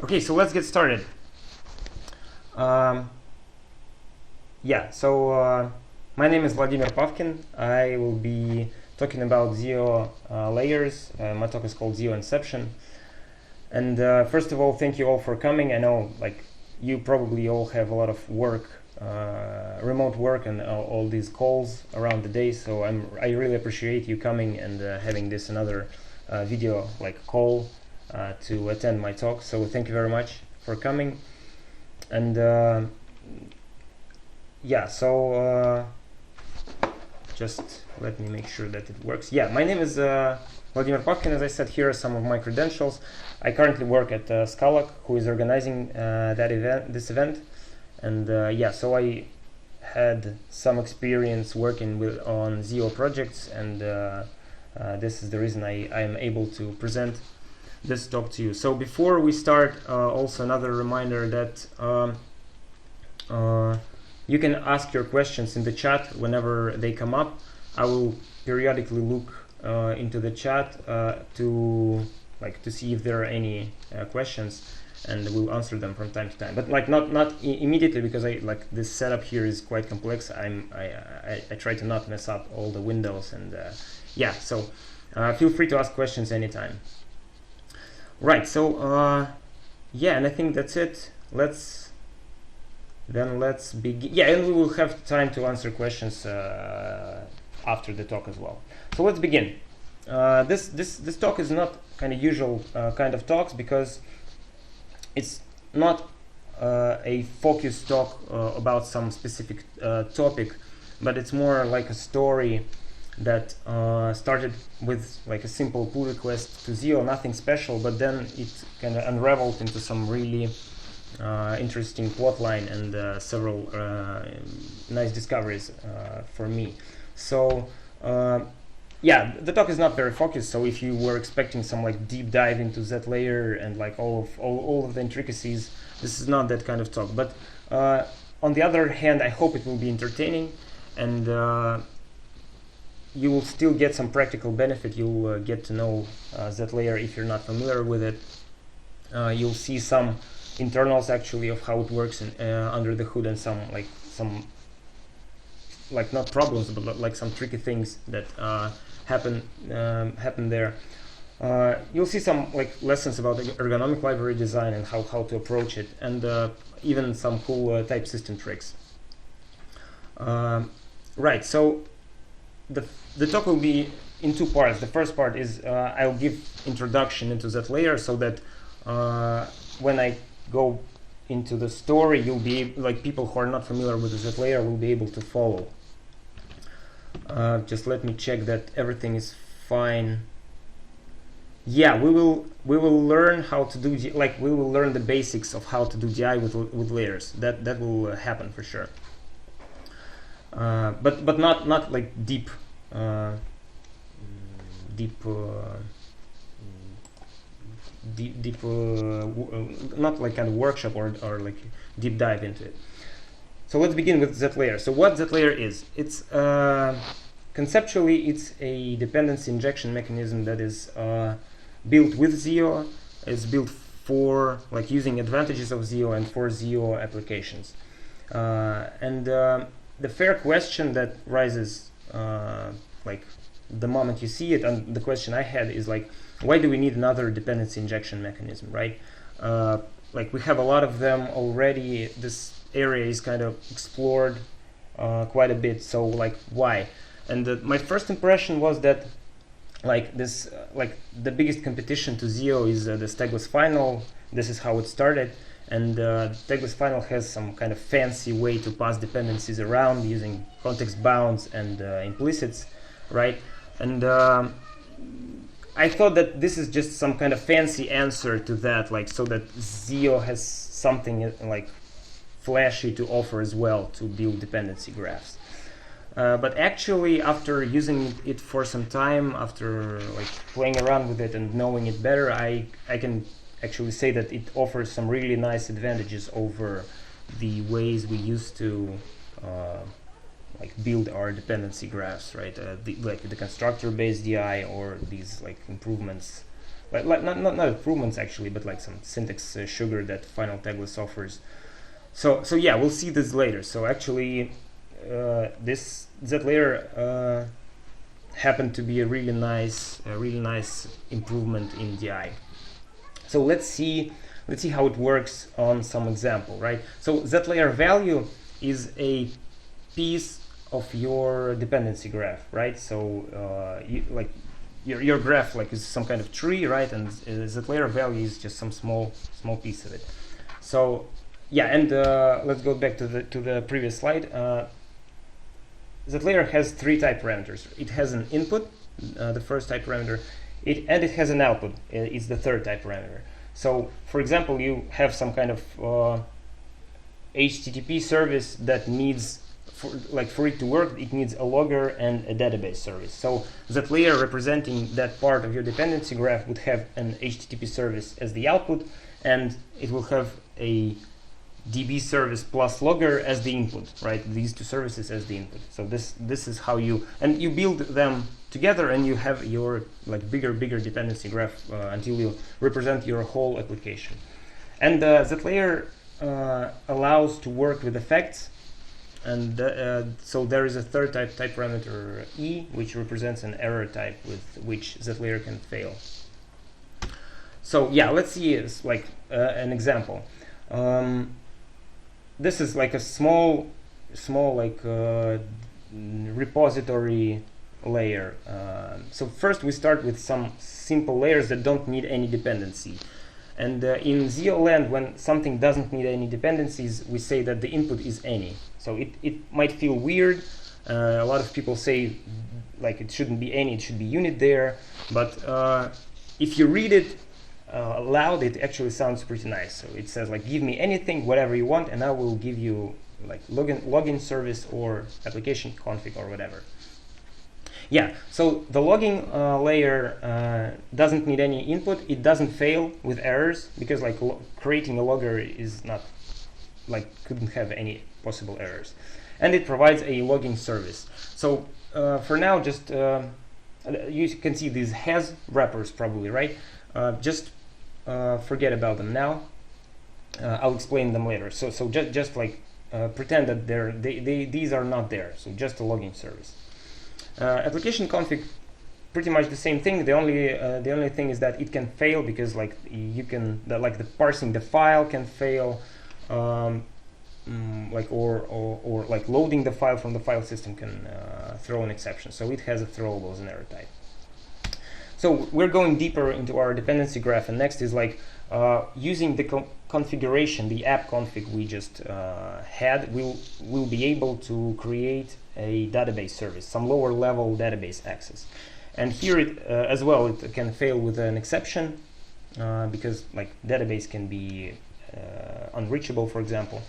Okay, so let's get started. My name is Vladimir Pavkin. I will be talking about ZIO layers. My talk is called ZIO Inception. And first of all, thank you all for coming. I know, you probably all have a lot of work, remote work, and all these calls around the day. So I really appreciate you coming and having this another video call to attend my talk. So thank you very much for coming. And just let me make sure that it works. Yeah, my name is Vladimir Pavkin. As I said, here are some of my credentials. I currently work at Scalac, who is organizing this event. And so I had some experience working on ZIO projects, and this is the reason I am able to present this talk to you. So before we start, also another reminder that you can ask your questions in the chat whenever they come up. I will periodically look into the chat to see if there are any questions, and we'll answer them from time to time. But not immediately, because this setup here is quite complex. I try to not mess up all the windows, and so feel free to ask questions anytime. Right, so and I think that's it. Let's begin. Yeah, and we will have time to answer questions after the talk as well. So let's begin. This talk is not kind of usual kind of talks, because it's not a focused talk about some specific topic, but it's more like a story that started with a simple pull request to ZIO, nothing special, but then it kind of unraveled into some really interesting plotline and several nice discoveries for me. So the talk is not very focused. So if you were expecting some deep dive into ZLayer and all of the intricacies, this is not that kind of talk. But on the other hand, I hope it will be entertaining, and you will still get some practical benefit. You'll get to know ZLayer if you're not familiar with it. You'll see some internals actually of how it works under the hood, and some not problems, but some tricky things that happen there. You'll see some lessons about ergonomic library design and how to approach it, and even some cool type system tricks. Right, so the talk will be in two parts. The first part is I'll give introduction into ZLayer, so that when I go into the story, you'll be people who are not familiar with the ZLayer will be able to follow. Just let me check that everything is fine. Yeah, we will learn how to do we will learn the basics of how to do GI with layers. That will happen for sure. But not deep not kind of workshop or deep dive into it. So let's begin with ZLayer. So what ZLayer is? It's conceptually it's a dependency injection mechanism that is built with ZIO. It's built for using advantages of ZIO and for ZIO applications. The fair question that rises the moment you see it, and the question I had is why do we need another dependency injection mechanism, right? We have a lot of them already. This area is kind of explored quite a bit, so why? And my first impression was that the biggest competition to ZIO is the tagless final. This is how it started, and tagless final has some kind of fancy way to pass dependencies around using context bounds and implicits, right? And I thought that this is just some kind of fancy answer to that, so that ZIO has something flashy to offer as well to build dependency graphs. But actually, after using it for some time, after playing around with it and knowing it better, I can actually say that it offers some really nice advantages over the ways we used to build our dependency graphs, right? The constructor-based DI, or these improvements like not improvements actually, but like some syntax sugar that final tagless offers. So yeah, we'll see this later. So actually, this ZLayer happened to be a really nice improvement in DI. So let's see how it works on some example, right? So ZLayer value is a piece of your dependency graph, right? So like your graph like is some kind of tree, right? And ZLayer value is just some small piece of it. So yeah, and let's go back to the previous slide. ZLayer has 3 type parameters. It has an input, the first type parameter, and it has an output. It's the third type parameter. So, for example, you have some kind of HTTP service that needs, for it to work, it needs a logger and a database service. So ZLayer representing that part of your dependency graph would have an HTTP service as the output, and it will have a DB service plus logger as the input, right? These 2 services as the input. So this is how you build them together, and you have your like bigger dependency graph until you represent your whole application. And ZLayer allows to work with effects, and so there is a third type parameter E, which represents an error type with which ZLayer can fail. So yeah, let's see like an example. This is like a small like repository layer. So first we start with some simple layers that don't need any dependency. And in ZIO land, when something doesn't need any dependencies, we say that the input is any. So it might feel weird. A lot of people say like it shouldn't be any, it should be unit there. But if you read it aloud, it actually sounds pretty nice. So it says like, give me anything, whatever you want, and I will give you like login service or application config or whatever. Yeah, so the logging layer doesn't need any input. It doesn't fail with errors because like creating a logger is not like couldn't have any possible errors, and it provides a logging service. So for now, just you can see these has wrappers probably, right? Just forget about them now. I'll explain them later. So just like pretend that these are not there. So just a logging service. Application config, pretty much the same thing. The only thing is that it can fail because like you can like the parsing the file can fail, like or like loading the file from the file system can throw an exception. So it has a throwable as an error type. So we're going deeper into our dependency graph, and next is like using the configuration, the app config we just had, we'll be able to create a database service, some lower level database access. And here it as well, it can fail with an exception because like database can be unreachable, for example.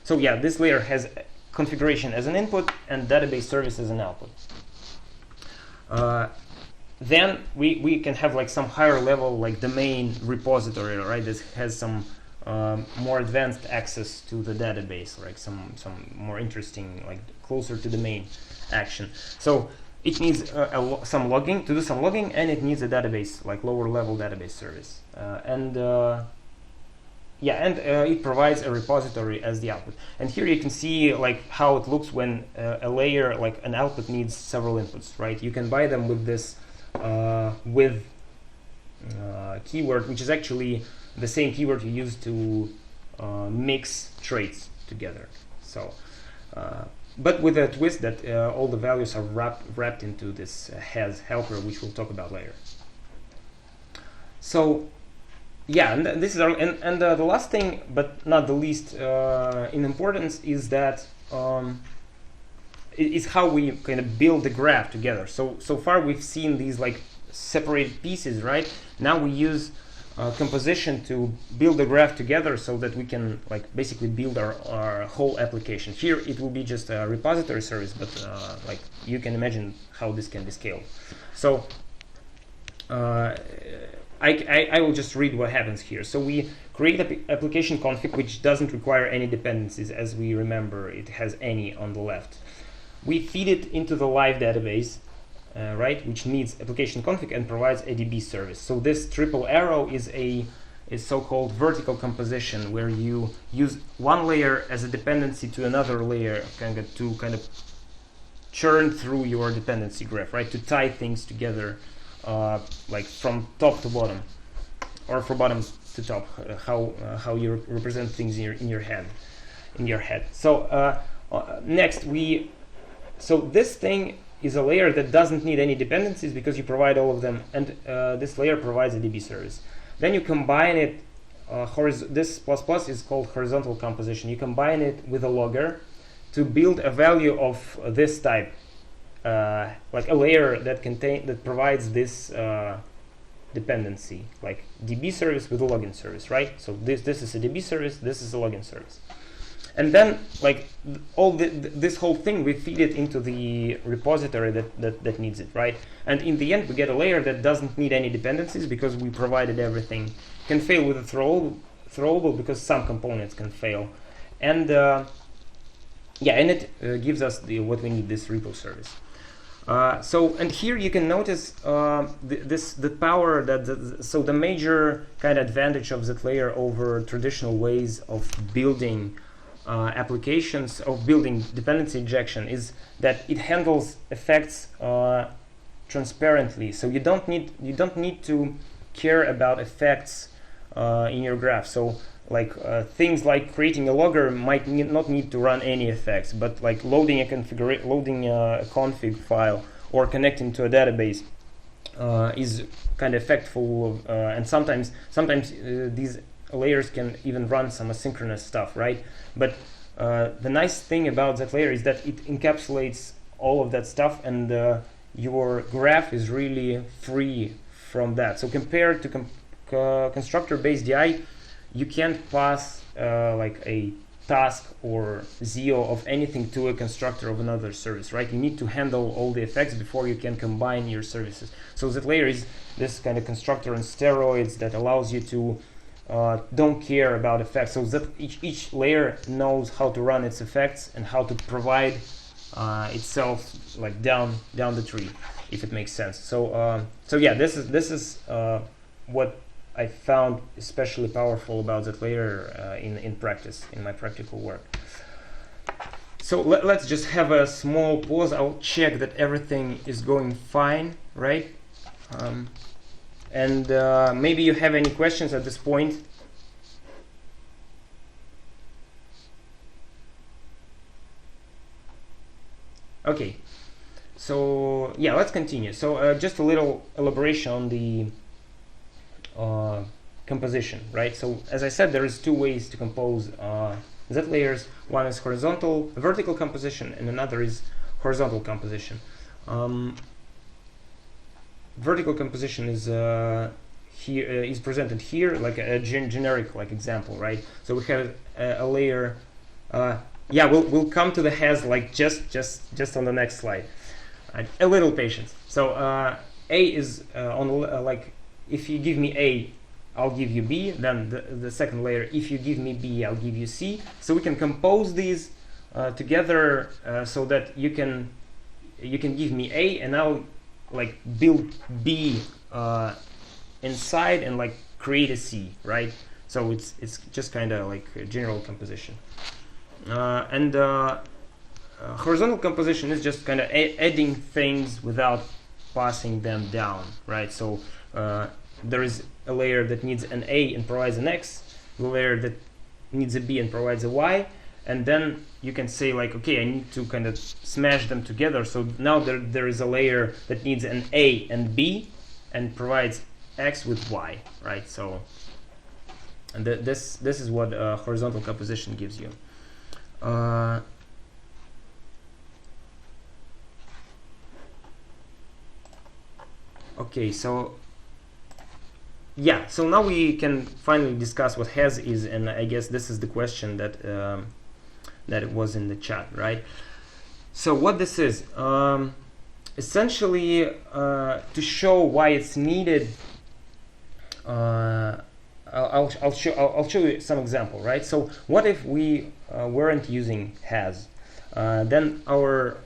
So yeah, this layer has configuration as an input and database service as an output. Then we can have like some higher level like domain repository, right? This has some more advanced access to the database, like some more interesting, like closer to the main action. So it needs some logging to do some logging, and it needs a database, like lower level database service. It provides a repository as the output. And here you can see like how it looks when a layer, like an output, needs several inputs, right? You can buy them with this keyword, which is actually the same keyword you use to mix traits together. So, but with a twist that all the values are wrapped into this has helper, which we'll talk about later. So, yeah, and this is our the last thing, but not the least in importance, is that is how we kind of build the graph together. So far we've seen these like separated pieces, right? Now we use composition to build the graph together so that we can like basically build our whole application. Here it will be just a repository service, but like you can imagine how this can be scaled. So I will just read what happens here. So we create an application config which doesn't require any dependencies. As we remember, it has any on the left. We feed it into the live database, right, which needs application config and provides a DB service. So this triple arrow is so-called vertical composition, where you use one layer as a dependency to another layer, to kind of churn through your dependency graph, right, to tie things together, like from top to bottom, or from bottom to top, how you represent things in your head. So next so this thing is a layer that doesn't need any dependencies because you provide all of them, and this layer provides a DB service. Then you combine it, this plus is called horizontal composition. You combine it with a logger to build a value of this type, like a layer that provides this dependency, like DB service with a login service, right? So this is a DB service, this is a login service. And then, like, this whole thing, we feed it into the repository that needs it, right? And in the end, we get a layer that doesn't need any dependencies because we provided everything. Can fail with a throwable because some components can fail. And yeah, and it gives us what we need, this repo service. And here you can notice the power so the major kind of advantage of ZLayer over traditional ways of building applications, of building dependency injection, is that it handles effects transparently. So you don't need to care about effects in your graph. So like things like creating a logger might not need to run any effects, but like loading a config file or connecting to a database is kind of effectful, and sometimes these layers can even run some asynchronous stuff, right? But the nice thing about that layer is that it encapsulates all of that stuff, and your graph is really free from that. So compared to constructor-based DI, you can't pass like a task or ZIO of anything to a constructor of another service, right? You need to handle all the effects before you can combine your services. So ZLayer is this kind of constructor on steroids that allows you to don't care about effects. So that each layer knows how to run its effects and how to provide itself like down the tree, if it makes sense. So so yeah, this is what I found especially powerful about ZLayer in practice, in my practical work. So let's just have a small pause. I'll check that everything is going fine, right? And maybe you have any questions at this point. Okay, so yeah, let's continue. So just a little elaboration on the composition, right? So as I said, there is two ways to compose ZLayers. One is vertical composition, and another is horizontal composition. Vertical composition is is presented here like a generic like example, right? So we have a layer. Yeah, we'll come to the has like just on the next slide. A little patience. So A is on like, if you give me A, I'll give you B. Then the second layer, if you give me B, I'll give you C. So we can compose these together so that you can give me A, and I'll like build B inside and like create a C, right? So it's just kind of like a general composition. And horizontal composition is just kind of adding things without passing them down, right? So there is a layer that needs an A and provides an X, a layer that needs a B and provides a Y, and then you can say like, okay, I need to kind of smash them together. So now there is a layer that needs an A and B and provides X with Y, right? So and this is what horizontal composition gives you. Okay, so yeah, so now we can finally discuss what has is, and I guess this is the question that that it was in the chat, right? So what this is, essentially, to show why it's needed, I'll show you some example, right? So what if we weren't using has? then our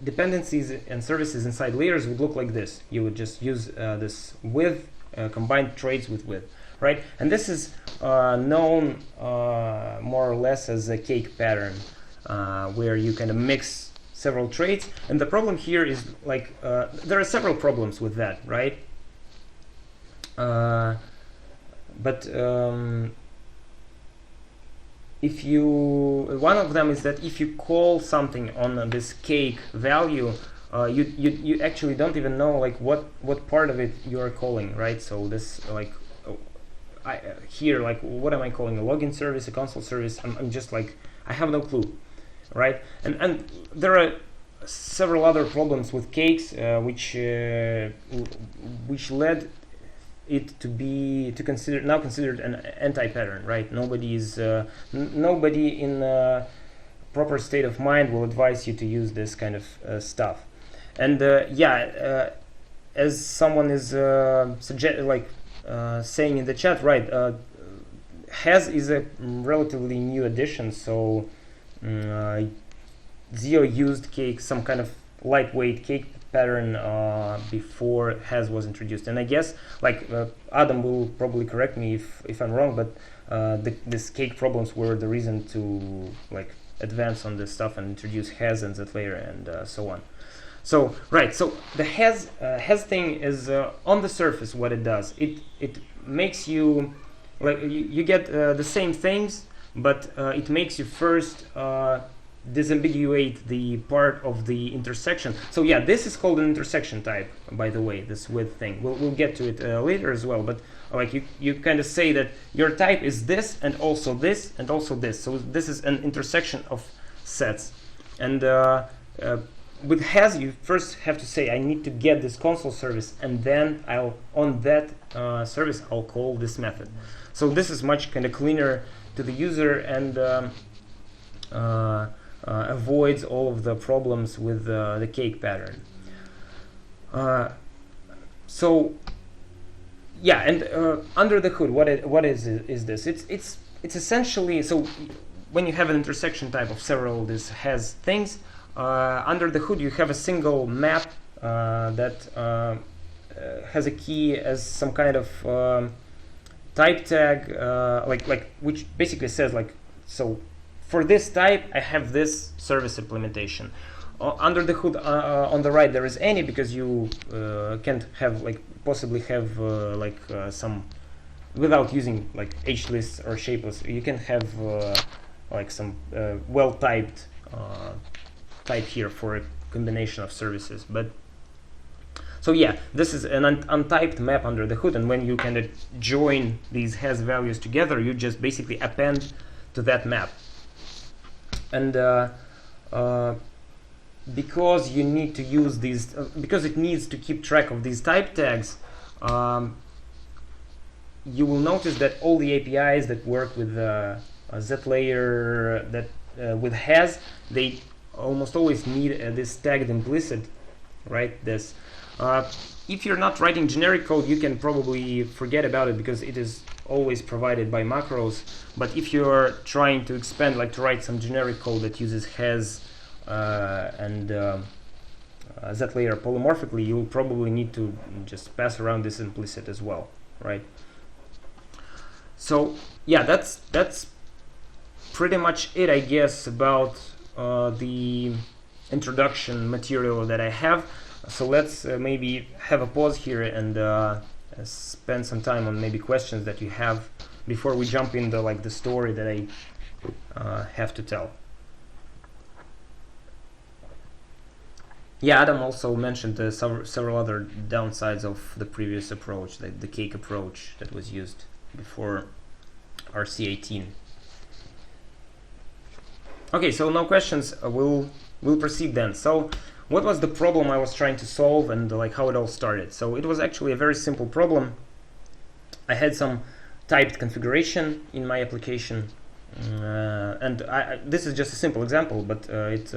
dependencies and services inside layers would look like this. You would just use this with combine traits with, right? And this is known more or less as a cake pattern, where you kind of mix several traits. And the problem here is there are several problems with that, right? One of them is that if you call something on this cake value, you actually don't even know what part of it you are calling, right? So this what am I calling? A login service, a console service? I'm just I have no clue, right? And there are several other problems with cakes, which led it to be considered an anti-pattern, right? Nobody in a proper state of mind will advise you to use this kind of stuff. And as someone is saying in the chat, right? Has is a relatively new addition, so ZIO used cake, some kind of lightweight cake pattern before Has was introduced. And I guess Adam will probably correct me if I'm wrong, but this cake problems were the reason to advance on this stuff and introduce Has and ZLayer and so on. So right, so the Has thing is on the surface what it does. It makes you you get the same things, but it makes you first disambiguate the part of the intersection. So yeah, this is called an intersection type, by the way, this width thing. We'll get to it later as well, but you kind of say that your type is this and also this and also this. So this is an intersection of sets. And with Has, you first have to say I need to get this console service, and then on that service I'll call this method. So this is much kind of cleaner to the user and avoids all of the problems with the cake pattern. So yeah, and under the hood, what is this? It's essentially, so when you have an intersection type of several this Has things, under the hood you have a single map that has a key as some kind of type tag, which basically says so. For this type, I have this service implementation. Under the hood, on the right, there is any, because you can't have possibly have some without using h-lists or shapeless. You can have some well-typed type here for a combination of services. But so yeah, this is an untyped map under the hood, and when you kind of join these Has values together, you just basically append to that map. And because you need to use these, because it needs to keep track of these type tags, you will notice that all the APIs that work with ZLayer, with Has, they almost always need this tagged implicit, right? This. If you're not writing generic code, you can probably forget about it because it is always provided by macros. But if you're trying to expand, to write some generic code that uses Has and ZLayer polymorphically, you'll probably need to just pass around this implicit as well, right? So yeah, that's pretty much it, I guess, about the introduction material that I have. So let's maybe have a pause here and spend some time on maybe questions that you have before we jump into the story that I have to tell. Yeah, Adam also mentioned several other downsides of the previous approach, like the cake approach that was used before RC18. Okay, so no questions. We'll proceed then. So what was the problem I was trying to solve, and how it all started? So it was actually a very simple problem. I had some typed configuration in my application, and this is just a simple example, but it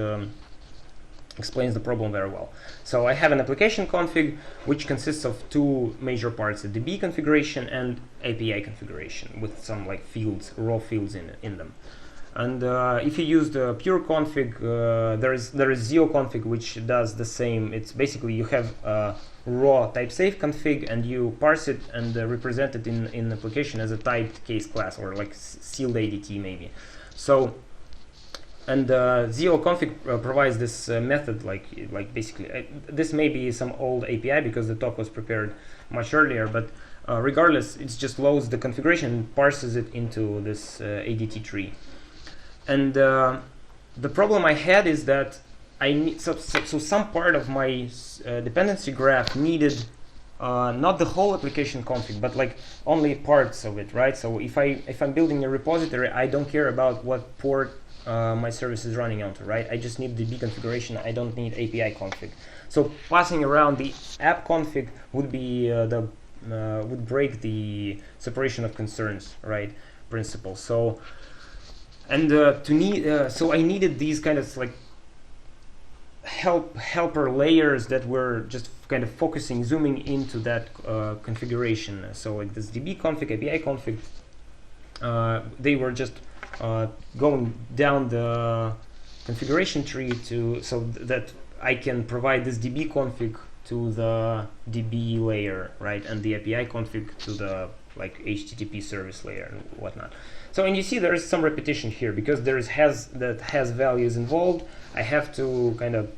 explains the problem very well. So I have an application config which consists of two major parts: a DB configuration and API configuration with some fields, raw fields in them. And if you use the pure config, there is ZIO config, which does the same. It's basically you have raw type safe config, and you parse it and represent it in application as a typed case class, or like sealed ADT maybe. So, and ZIO config provides this method, like basically this may be some old API because the talk was prepared much earlier, but regardless, it just loads the configuration and parses it into this ADT tree. And the problem I had is that I need so some part of my dependency graph needed not the whole application config, but like only parts of it, right? So if I'm building a repository, I don't care about what port my service is running onto, right? I just need DB configuration. I don't need API config. So passing around the app config would be would break the separation of concerns, right, principle. So. And so I needed these kind of like helper layers that were just kind of focusing, zooming into that configuration. So like this DB config, API config, they were just going down the configuration tree so that I can provide this DB config to the DB layer, right, and the API config to the like HTTP service layer and whatnot. So, and you see there is some repetition here because there is has values involved. I have to kind of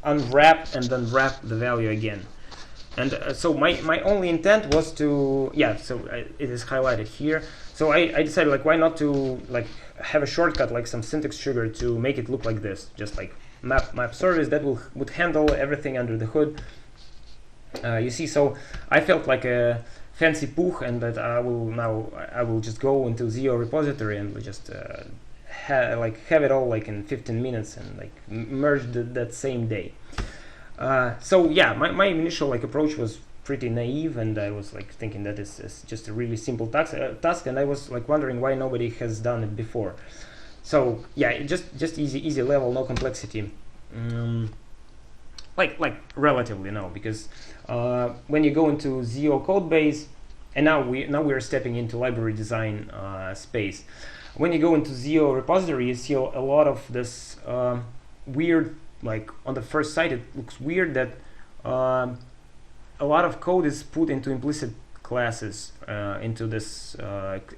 unwrap and then wrap the value again. And so my only intent was to, it is highlighted here. So I decided like why not to like have a shortcut, like some syntax sugar, to make it look like this, just like map service that would handle everything under the hood. You see, so I felt like a fancy pooch, and that I will just go into ZIO repository and just have it all like in 15 minutes and like merge that same day. So yeah, my initial like approach was pretty naive, and I was like thinking that it's just a really simple task, and I was like wondering why nobody has done it before. So yeah, just easy level, no complexity. Like relatively no, because when you go into ZIO code base, and now we are stepping into library design space. When you go into ZIO repository, you see a lot of this weird, like on the first sight it looks weird that a lot of code is put into implicit classes, into this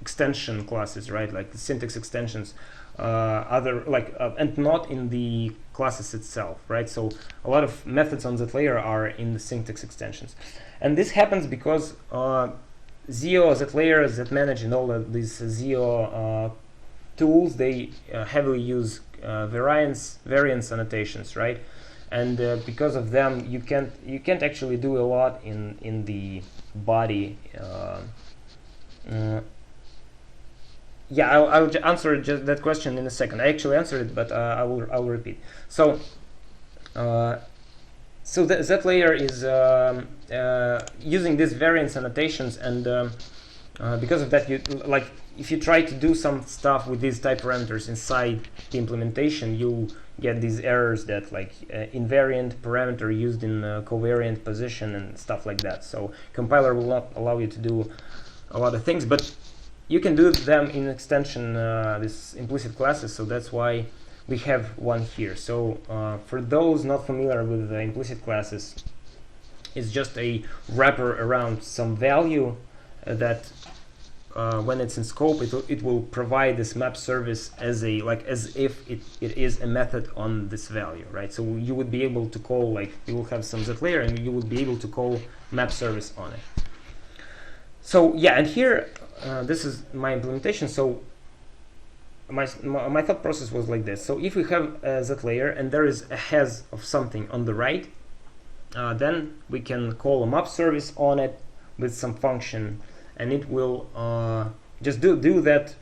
extension classes, right? Like the syntax extensions, and not in the classes itself, right? So a lot of methods on ZLayer are in the syntax extensions, and this happens because ZIO, ZLayer, ZManage, and all of these ZIO tools, they heavily use variance annotations, right? And because of them, you can't actually do a lot in the body. Yeah, I'll answer just that question in a second. I actually answered it, but I'll repeat. So that layer is using these variance annotations, and because of that, if you try to do some stuff with these type parameters inside the implementation, you get these errors that like invariant parameter used in covariant position and stuff like that. So compiler will not allow you to do a lot of things, but you can do them in extension, this implicit classes. So that's why we have one here. So for those not familiar with the implicit classes, it's just a wrapper around some value that when it's in scope, it will provide this map service as if it is a method on this value, right? So you would be able to call, like, you will have some ZLayer and you would be able to call map service on it. So yeah, and here this is my implementation. So my thought process was like this. So if we have a ZLayer and there is a has of something on the right, then we can call a map service on it with some function, and it will just do that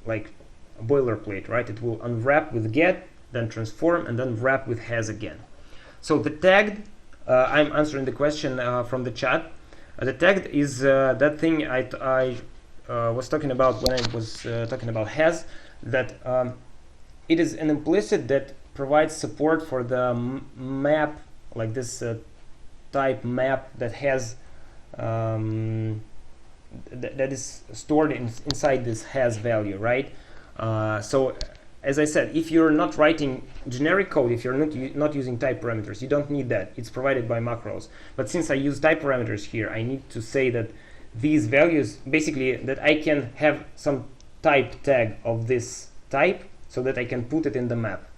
like a boilerplate, right? It will unwrap with get, then transform, and then wrap with has again. So the tagged, I'm answering the question from the chat. The tagged is that thing I was talking about when I was talking about has, that it is an implicit that provides support for the map, like this type map that has that is stored inside this has value, right? So as I said, if you're not writing generic code, if you're not using type parameters, you don't need that. It's provided by macros. But since I use type parameters here, I need to say that these values, basically that I can have some type tag of this type so that I can put it in the map.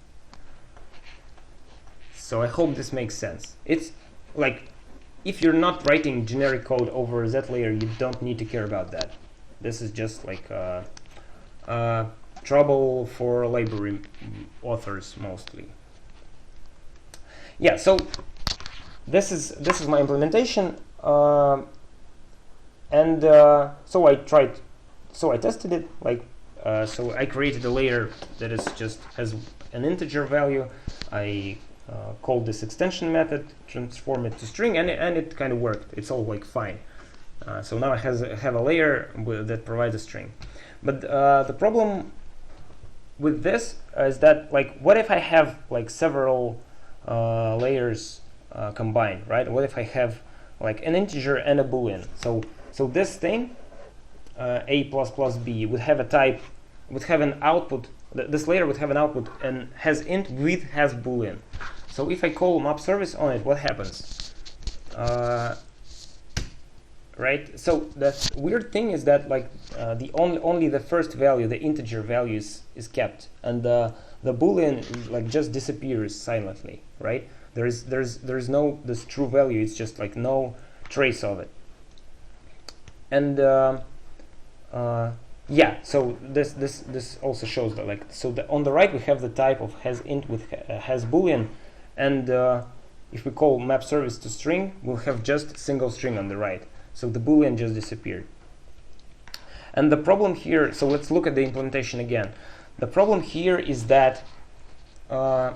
So I hope this makes sense. It's like, if you're not writing generic code over ZLayer, you don't need to care about that. This is just like trouble for library authors mostly. Yeah, so this is my implementation, so I tested it. So I created a layer that is just has an integer value. I called this extension method, transform it to string, and it kind of worked. It's all like fine. So now I have a layer that provides a string. But the problem with this is that, like, what if I have like several layers combined, right? What if I have like an integer and a boolean? So this thing, a plus plus b, would have a type, would have an output. This layer would have an output and has int with has boolean. So if I call map service on it, what happens? Right. So the weird thing is that, like, only the first value, the integer value, is kept, and the boolean like just disappears silently. Right. There's no this true value. It's just like no trace of it. And yeah. So this also shows that, like, so on the right we have the type of has int with has boolean, and if we call map service to string, we'll have just single string on the right. So the boolean just disappeared. And the problem here, so let's look at the implementation again. The problem here is that the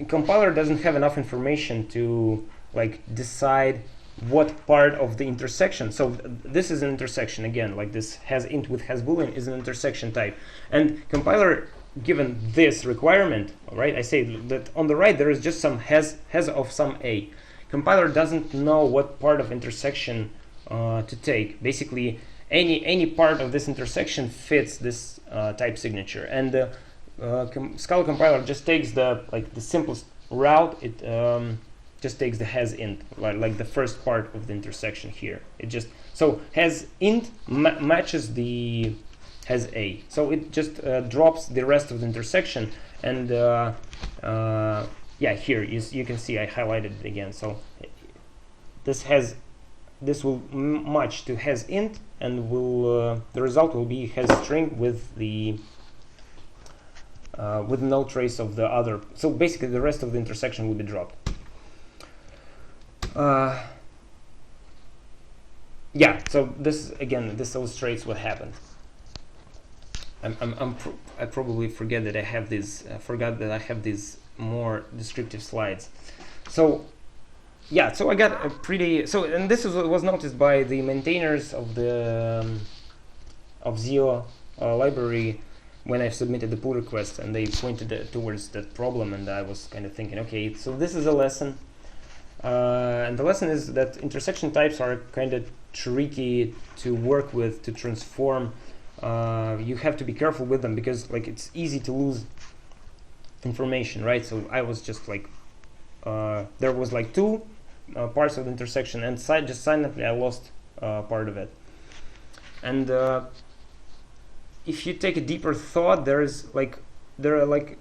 compiler doesn't have enough information to like decide what part of the intersection. So this is an intersection again, like this has int with has boolean is an intersection type. And compiler, given this requirement, right, I say that on the right there is just some has of some a. Compiler doesn't know what part of intersection to take. Basically, any part of this intersection fits this type signature, and the Scala compiler just takes the simplest route. It just takes the has int, like the first part of the intersection here. It just so has int matches the has a, so it just drops the rest of the intersection, and yeah, here you can see I highlighted it again. So this will match to has int, and will the result will be has string with the with no trace of the other. So basically, the rest of the intersection will be dropped. Yeah. So this again, this illustrates what happened. I probably forget that I have these. Forgot that I have these more descriptive slides. So yeah, so I got a pretty, so, and this was noticed by the maintainers of the of ZIO library when I submitted the pull request, and they pointed towards that problem, and I was kind of thinking, okay, so this is a lesson, and the lesson is that intersection types are kind of tricky to work with, to transform. You have to be careful with them, because like it's easy to lose information, right? So I was just like, there was like two parts of the intersection, and just silently I lost part of it. And if you take a deeper thought, there are like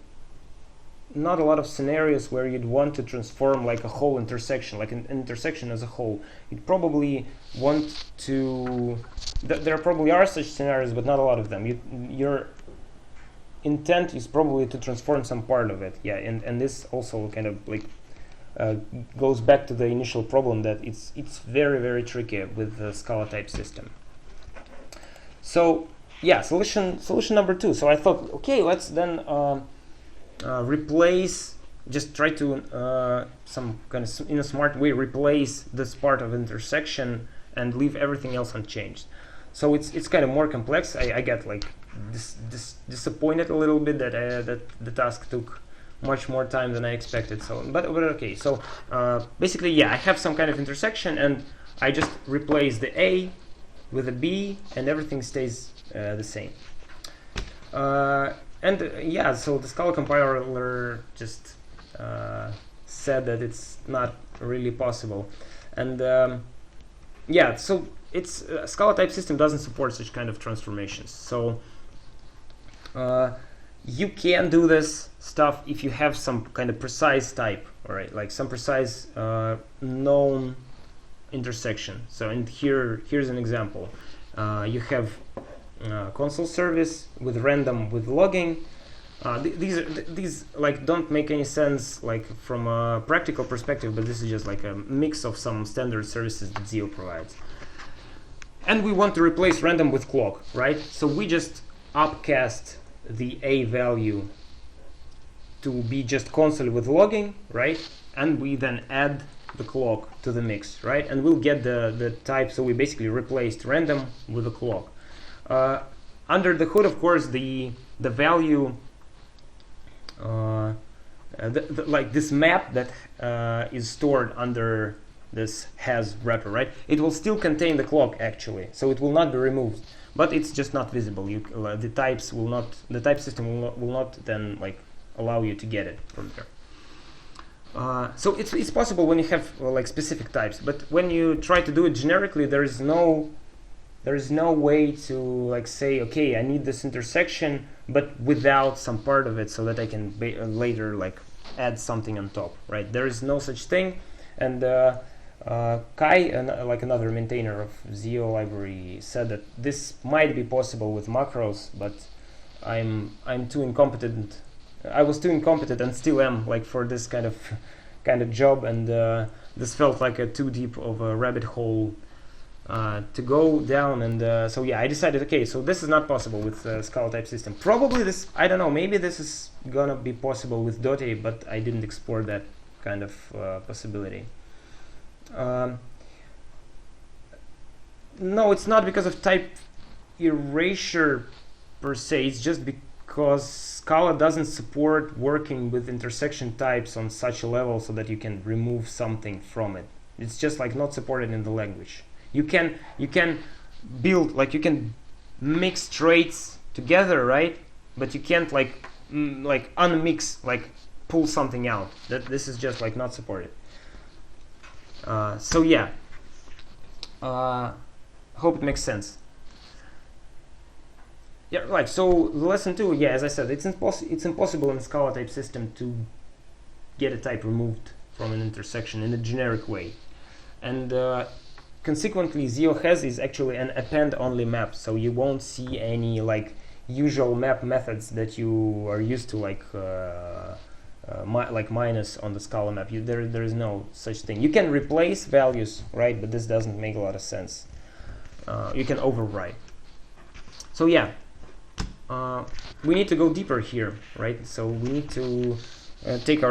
not a lot of scenarios where you'd want to transform like a whole intersection, like an intersection as a whole. You'd probably want to, there probably are such scenarios, but not a lot of them. Your intent is probably to transform some part of it. Yeah, and this also kind of like goes back to the initial problem that it's very, very tricky with the Scala type system. So yeah, solution number 2. So I thought, okay, let's then replace, just try to some kind of in a smart way replace this part of intersection and leave everything else unchanged. So it's kind of more complex. I get like disappointed a little bit that that the task took much more time than I expected. So but okay. So basically, yeah, I have some kind of intersection, and I just replace the A with a B, and everything stays the same. Yeah, so the Scala compiler just said that it's not really possible, and yeah, so it's Scala type system doesn't support such kind of transformations. So you can do this stuff if you have some kind of precise type, all right, like some precise known intersection. So and here's an example. You have console service with random with logging. These like don't make any sense like from a practical perspective, but this is just like a mix of some standard services that ZIO provides. And we want to replace random with clock, right? So we just upcast the A value to be just console with logging, right? And we then add the clock to the mix, right? And we'll get the type. So we basically replaced random with a clock. Under the hood, of course, the value, like this map that is stored under this has wrapper, right? It will still contain the clock actually, so it will not be removed, but it's just not visible. The types will not, the type system will not then like allow you to get it from there. So it's possible when you have like specific types, but when you try to do it generically, there is no way to like say, okay, I need this intersection, but without some part of it, so that I can later like add something on top, right? There is no such thing, and Kai, like another maintainer of ZIO library, said that this might be possible with macros, but I'm too incompetent. I was too incompetent and still am, like, for this kind of job, and this felt like a too deep of a rabbit hole to go down, and so yeah, I decided, okay, so this is not possible with Scala type system. Probably this, I don't know, maybe this is gonna be possible with .a, but I didn't explore that kind of possibility. No, it's not because of type erasure per se, it's just because Scala doesn't support working with intersection types on such a level so that you can remove something from it. It's just like not supported in the language. You can build, like, you can mix traits together, right? But you can't like unmix, like pull something out. That this is just like not supported. So yeah, hope it makes sense. Yeah, right. So lesson 2, yeah, as I said, it's impossible in Scala type system to get a type removed from an intersection in a generic way, and consequently, ZIO Has is actually an append-only map, so you won't see any like usual map methods that you are used to, like minus on the Scala map. There is no such thing. You can replace values, right? But this doesn't make a lot of sense. You can override. So yeah, we need to go deeper here, right? So we need to take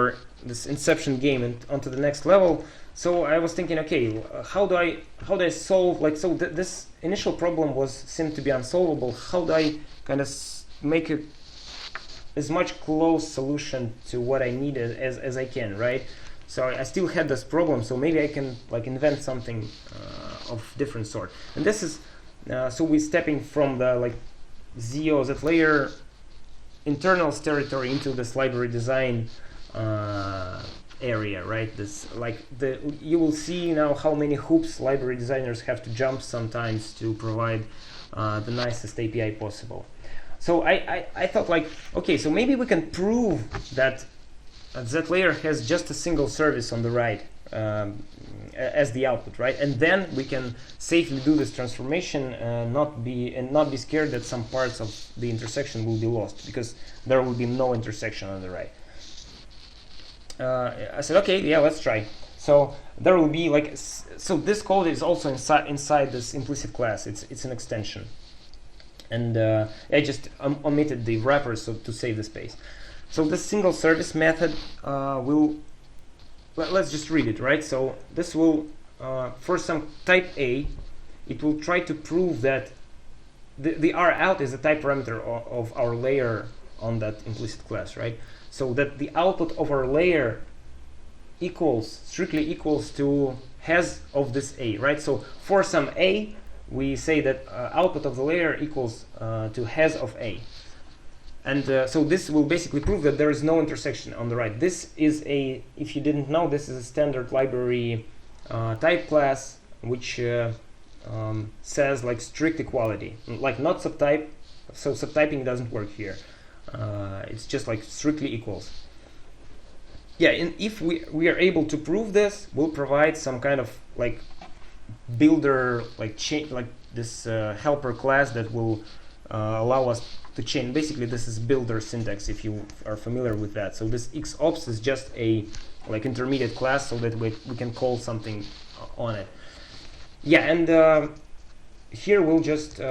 this inception game onto the next level. So I was thinking, okay, how do I solve, like, so this initial problem seemed to be unsolvable. How do I kind of make it as much close solution to what I needed as I can, right? So I still had this problem, so maybe I can like invent something of different sort. And this is so we're stepping from the like ZIO ZLayer internals territory into this library design area, right? This like you will see now how many hoops library designers have to jump sometimes to provide the nicest API possible. So I thought, like, okay, so maybe we can prove that ZLayer has just a single service on the right as the output, right? And then we can safely do this transformation and not be scared that some parts of the intersection will be lost, because there will be no intersection on the right. I said, okay, yeah, let's try. So there will be like, so this code is also inside this implicit class. It's an extension, and I just omitted the wrappers so to save the space. So this single service method let's just read it, right? So this will for some type A, it will try to prove that the rout is a type parameter of our layer on that implicit class, right? So that the output of our layer strictly equals to has of this A, right? So for some A, we say that output of the layer equals to has of A. And so this will basically prove that there is no intersection on the right. This is a, if you didn't know, this is a standard library type class which says like strict equality, like not subtype. So subtyping doesn't work here. It's just like strictly equals. Yeah, and if we are able to prove this, we'll provide some kind of like builder, like chain, like this helper class that will allow us to chain. Basically, this is builder syntax if you are familiar with that. So this xops is just a like intermediate class so that we can call something on it. Yeah, and here we'll just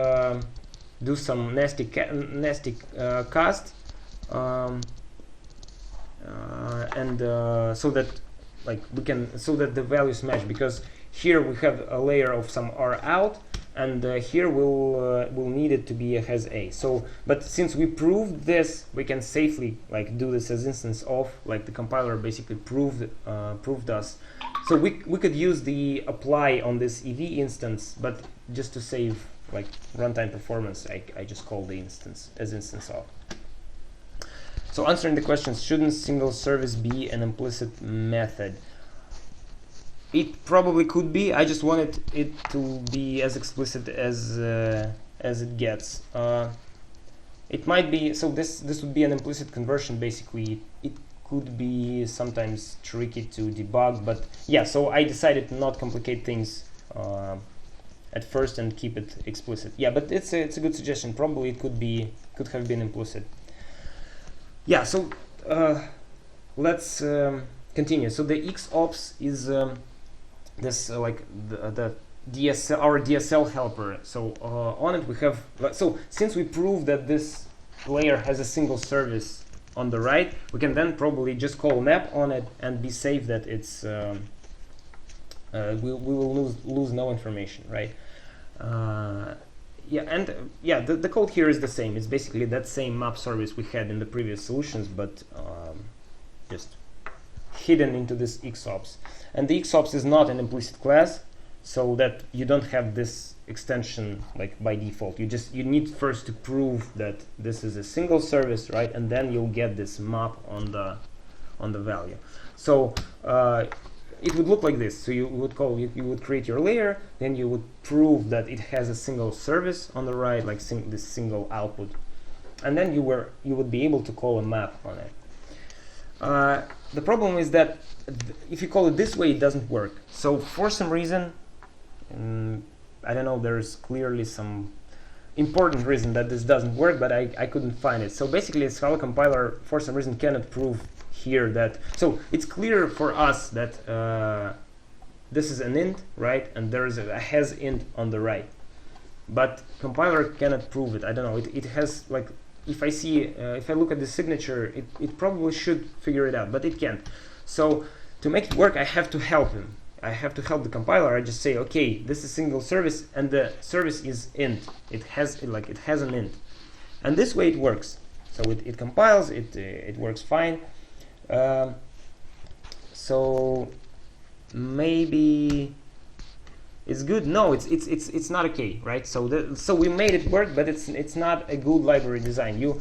do some nasty cast, and so that like we can, so that the values match, because here we have a layer of some R out, and here we'll need it to be a has a. So, but since we proved this, we can safely like do this as instance of, like the compiler basically proved us. So we could use the apply on this EV instance, but just to save like runtime performance, I just call the instance as instance of. So answering the question, shouldn't single service be an implicit method? It probably could be. I just wanted it to be as explicit as it gets. It might be, so this would be an implicit conversion basically. It could be sometimes tricky to debug, but yeah, so I decided to not complicate things at first and keep it explicit. Yeah, but it's a good suggestion. Probably it could have been implicit. Yeah, so let's continue. So the xops is this like the DSL, our DSL helper. So on it we have, so since we proved that this layer has a single service on the right, we can then probably just call map on it and be safe that it's we will lose no information, right? Yeah, and yeah, the code here is the same. It's basically that same map service we had in the previous solutions, but just hidden into this xops. And the xops is not an implicit class, so that you don't have this extension like by default. You need first to prove that this is a single service, right? And then you'll get this map on the value. So it would look like this. So you would create your layer, then you would prove that it has a single service on the right, like this single output, and then you would be able to call a map on it. The problem is that if you call it this way, it doesn't work. So for some reason, I don't know, there's clearly some important reason that this doesn't work, but I couldn't find it. So basically, the Scala compiler for some reason cannot prove here that, so it's clear for us that this is an int, right, and there is a has int on the right, but compiler cannot prove it. I don't know, it has like, if I see if I look at the signature, it probably should figure it out, but it can't. So to make it work, I have to help him. I have to help the compiler. I just say, okay, this is single service and the service is int. It has an int, and this way it works. So it compiles, it works fine. So maybe it's good. No, it's not okay, right? So we made it work, but it's not a good library design. You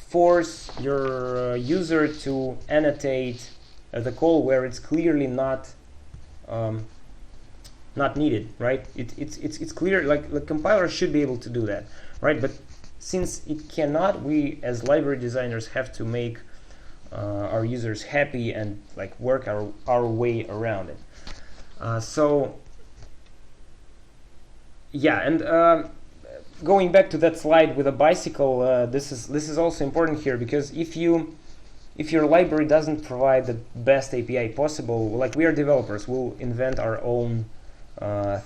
force your user to annotate the call where it's clearly not needed, right? It's clear, like the compiler should be able to do that, right? But since it cannot, we as library designers have to make our users happy and like work our way around it. So yeah, and going back to that slide with a bicycle, this is also important here, because if your library doesn't provide the best API possible, like we are developers, we'll invent our own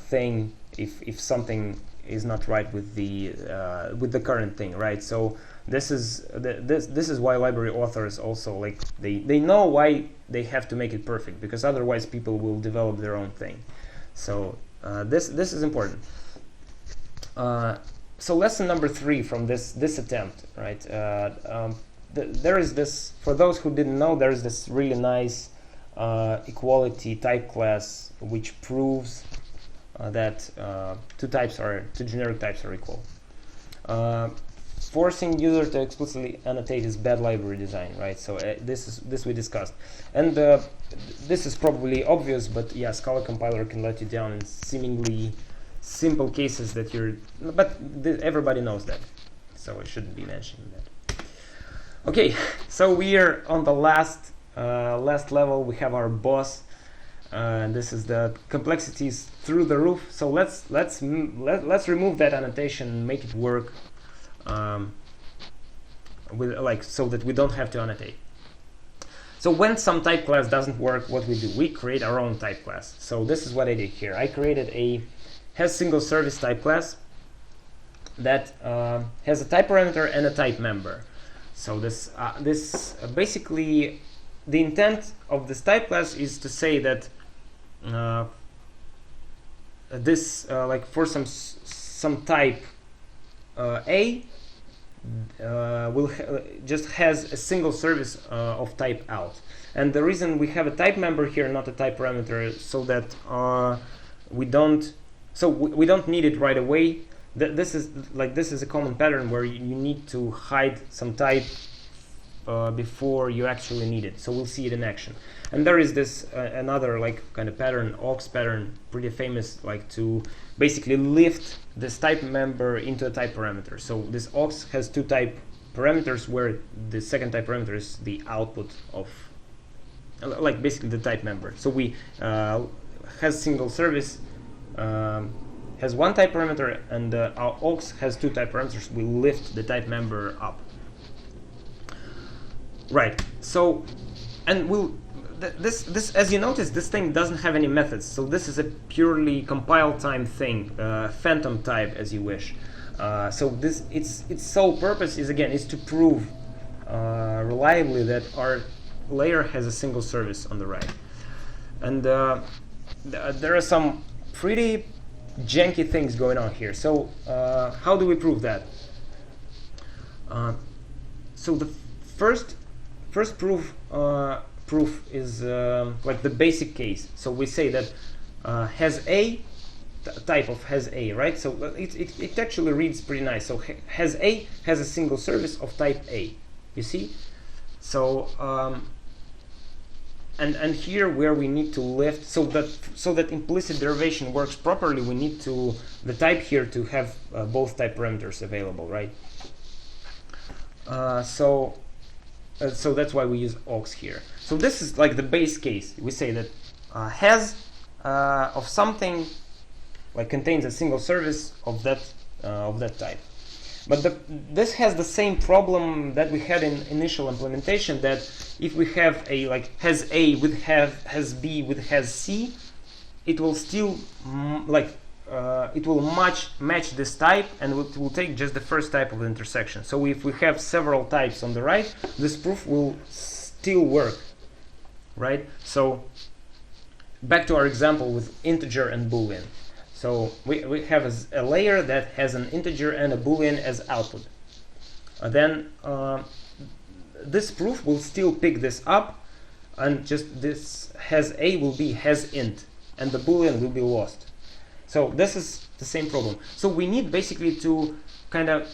thing if something is not right with the current thing, right? So this is why library authors also, like, they know why they have to make it perfect, because otherwise people will develop their own thing. So this is important. So lesson number 3 from this attempt, right? There is this, for those who didn't know, there is this really nice equality type class which proves that two generic types are equal. forcing user to explicitly annotate is bad library design, right? So this we discussed, and this is probably obvious, but yeah, Scala compiler can let you down in seemingly simple cases that but everybody knows that, so I shouldn't be mentioning that. Okay, so we are on the last level. We have our boss. This is the complexities through the roof. So let's remove that annotation and make it work so that we don't have to annotate. So when some type class doesn't work, what we do? We create our own type class. So this is what I did here. I created a has single service type class that has a type parameter and a type member. So this basically, the intent of this type class is to say that like for some type A will just has a single service of type out, and the reason we have a type member here, not a type parameter, so that we don't need it right away. This is a common pattern where you need to hide some type before you actually need it. So we'll see it in action. And there is this another like kind of pattern, aux pattern, pretty famous, like to basically lift this type member into a type parameter. So this aux has two type parameters, where the second type parameter is the output of like basically the type member. So we has single service has one type parameter, and our aux has two type parameters. We lift the type member up. Right. So, and this as you notice, this thing doesn't have any methods. So this is a purely compile time thing, phantom type as you wish. So this its sole purpose is to prove reliably that our layer has a single service on the right. And there are some pretty janky things going on here. So how do we prove that? So the first proof is like the basic case. So we say that has A, type of has A, right? So it actually reads pretty nice. So has A has a single service of type A. You see? So and here where we need to lift, so that implicit derivation works properly, we need the type here to have both type parameters available, right? So that's why we use aux here. So this is like the base case. We say that has of something like contains a single service of that type. But this has the same problem that we had in initial implementation, that if we have a like has A with has B with has C, it will still it will match this type, and it will take just the first type of the intersection. So if we have several types on the right, this proof will still work, right? So back to our example with integer and boolean. So we have a layer that has an integer and a boolean as output. Then this proof will still pick this up, and just this has A will be has int, and the boolean will be lost. So this is the same problem. So we need basically to kind of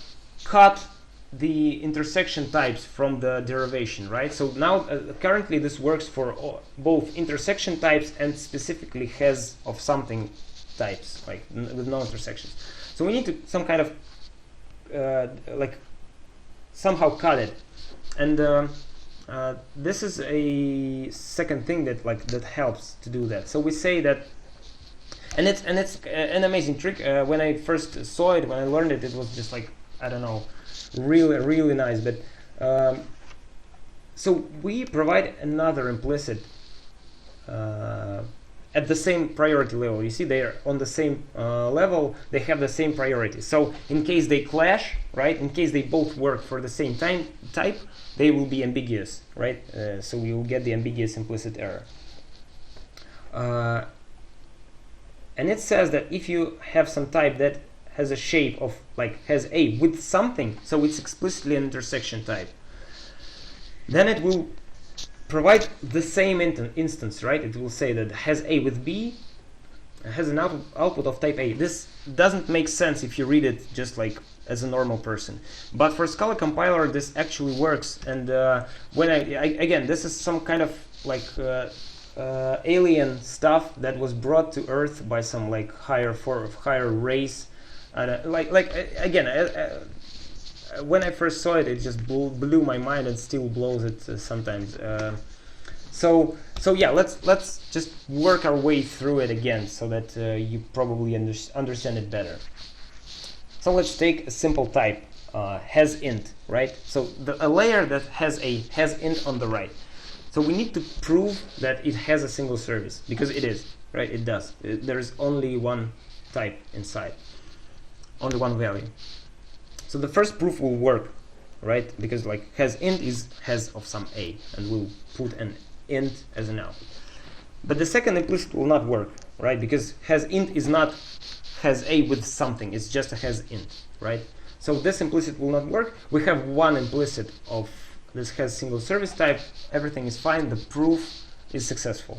cut the intersection types from the derivation, right? So now currently this works for both intersection types and specifically has of something types, like with no intersections. So we need to some kind of like somehow cut it, and this is a second thing that helps to do that. So we say that, and it's an amazing trick. When I first saw it, when I learned it, it was just like, I don't know, really nice. But so we provide another implicit at the same priority level. You see, they are on the same level, they have the same priority. So in case they clash, right, in case they both work for the same type, they will be ambiguous, right? So we will get the ambiguous implicit error. And it says that if you have some type that has a shape of like has A with something, so it's explicitly an intersection type, then it will provide the same instance, right? It will say that has A with B, has an output of type A. This doesn't make sense if you read it just like as a normal person. But for Scala compiler, this actually works. And when again, this is some kind of like alien stuff that was brought to Earth by some like higher race. And again, when I first saw it, it just blew my mind, and still blows it sometimes. So yeah, let's just work our way through it again, so that you probably understand it better. So let's take a simple type, has int, right? So a layer that has int on the right. So we need to prove that it has a single service, because it is, right? It does. There is only one type inside, only one value. So the first proof will work, right? Because like has int is has of some a, and we'll put an int as an output. But the second implicit will not work, right? Because has int is not has a with something, it's just a has int, right? So this implicit will not work. We have one implicit of this has single service type, everything is fine, the proof is successful.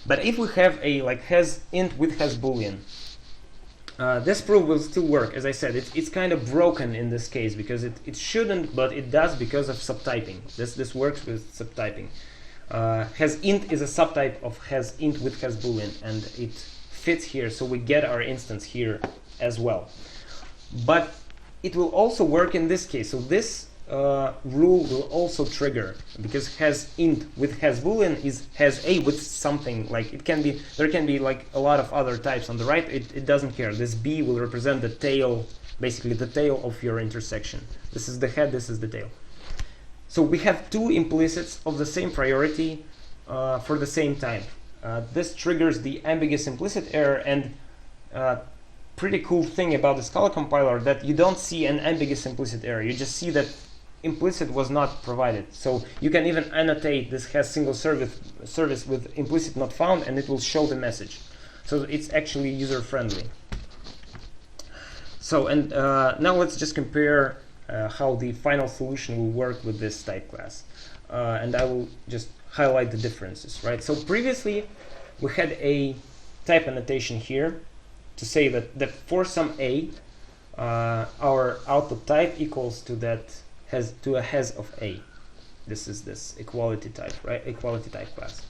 But if we have a like has int with has boolean, this proof will still work. As I said, it's kind of broken in this case, because it shouldn't, but it does because of subtyping. This works with subtyping. Has int is a subtype of has int with has boolean, and it fits here, so we get our instance here as well. But it will also work in this case. So this rule will also trigger, because has int with has boolean is has a with something. Like it can be, there can be like a lot of other types on the right. It doesn't care. This b will represent the tail, basically the tail of your intersection. This is the head, this is the tail. So we have two implicits of the same priority for the same type. This triggers the ambiguous implicit error, and pretty cool thing about the Scala compiler that you don't see an ambiguous implicit error. You just see that implicit was not provided. So you can even annotate this has single service with implicit not found, and it will show the message. So it's actually user friendly. So and now let's just compare how the final solution will work with this type class, and I will just highlight the differences, right? So previously we had a type annotation here to say that for some a, our output type equals to that a has of a. This is this equality type, right? Equality type class.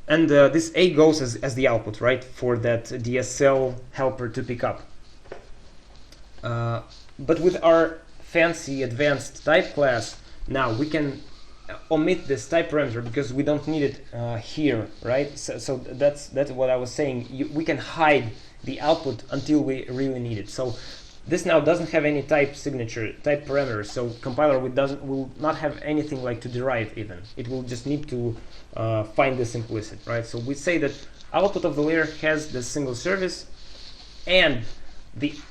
And this a goes as the output, right, for that DSL helper to pick up. But with our fancy advanced type class, now we can omit this type parameter because we don't need it here, right? So that's what I was saying. We can hide the output until we really need it. So this now doesn't have any type signature, type parameters. So compiler will not have anything like to derive even. It will just need to find this implicit, right? So we say that output of the layer has this single service, and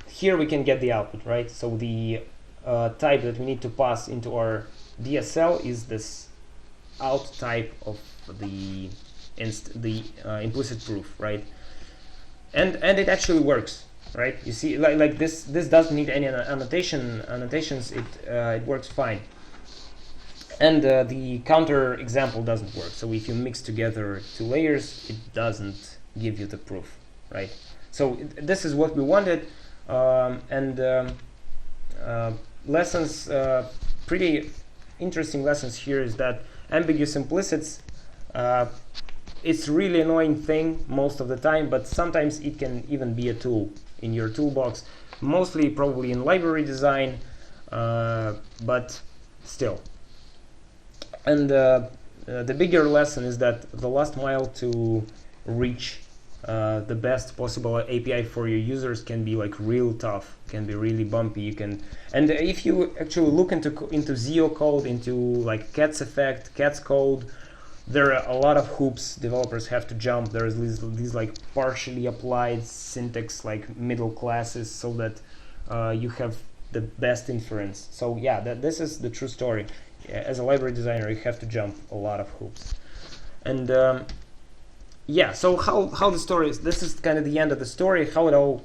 here we can get the output, right? So the type that we need to pass into our DSL is this out type of the implicit proof, right? And it actually works, right? You see, like this doesn't need any annotations. It works fine. And the counter example doesn't work. So if you mix together two layers, it doesn't give you the proof, right? So this is what we wanted. Lessons, pretty interesting lessons here is that ambiguous implicits, it's really annoying thing most of the time, but sometimes it can even be a tool in your toolbox, mostly probably in library design, but still. And the bigger lesson is that the last mile to reach the best possible API for your users can be like real tough, can be really bumpy. And if you actually look into ZIO code, into like Cat's effect, Cat's code, there are a lot of hoops developers have to jump. There's these like partially applied syntax, like middle classes, so that you have the best inference. So yeah, this is the true story. As a library designer, you have to jump a lot of hoops. And yeah, so how the story is, this is kind of the end of the story, how it all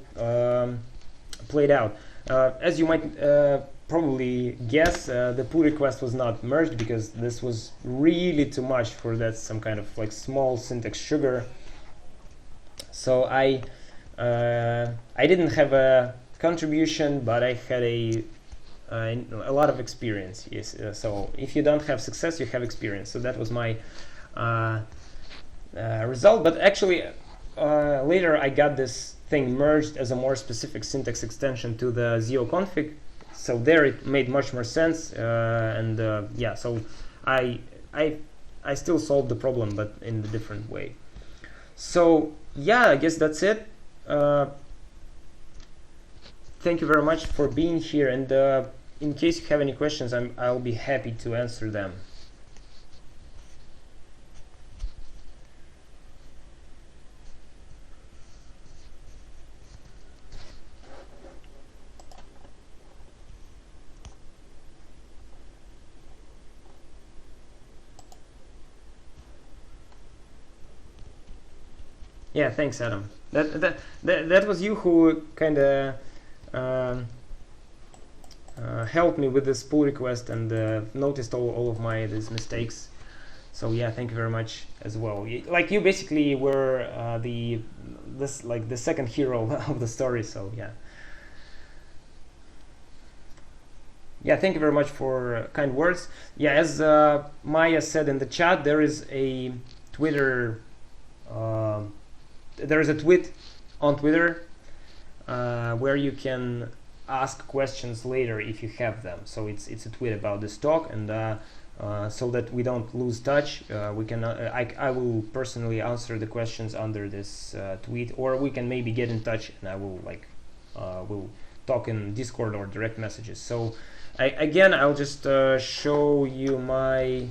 played out. As you might probably guess, the pull request was not merged because this was really too much for that, some kind of like small syntax sugar. So I didn't have a contribution, but I had a lot of experience. Yes, so if you don't have success, you have experience. So that was my result. But actually, later I got this thing merged as a more specific syntax extension to the ZIO config. So there it made much more sense, yeah. So I still solved the problem, but in a different way. So yeah, I guess that's it. Thank you very much for being here, and in case you have any questions, I'll be happy to answer them. Yeah, thanks, Adam. That was you who kind of helped me with this pull request and noticed all of these mistakes. So yeah, thank you very much as well. Like, you basically were the second hero of the story. So yeah. Yeah, thank you very much for kind words. Yeah, as Maya said in the chat, there is a Twitter. There is a tweet on Twitter where you can ask questions later if you have them. So it's a tweet about this talk, and so that we don't lose touch, we can I will personally answer the questions under this tweet, or we can maybe get in touch, and I will we'll talk in Discord or direct messages. So again, I'll just show you my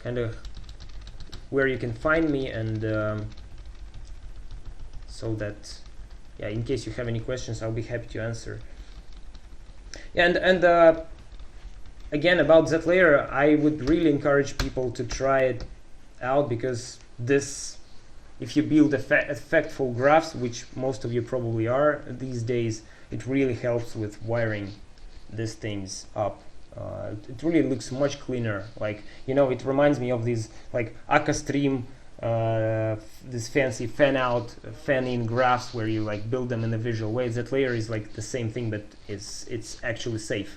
kind of where you can find me, and so that, yeah, in case you have any questions, I'll be happy to answer. And again, about ZLayer, I would really encourage people to try it out, because this, if you build effectful graphs, which most of you probably are these days, it really helps with wiring these things up. It really looks much cleaner. Like, you know, it reminds me of these like Akka Stream, this fancy fan out, fan in graphs where you like build them in a visual way. ZLayer is like the same thing, but it's actually safe.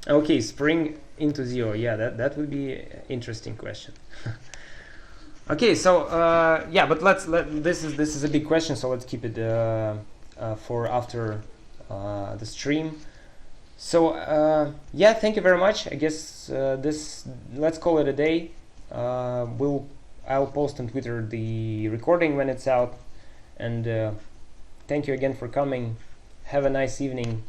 Okay, spring into ZIO. Yeah, that would be an interesting question. Okay, so yeah, but this is a big question, so let's keep it for after the stream. So yeah, thank you very much. I guess let's call it a day. I'll post on Twitter the recording when it's out, and thank you again for coming. Have a nice evening.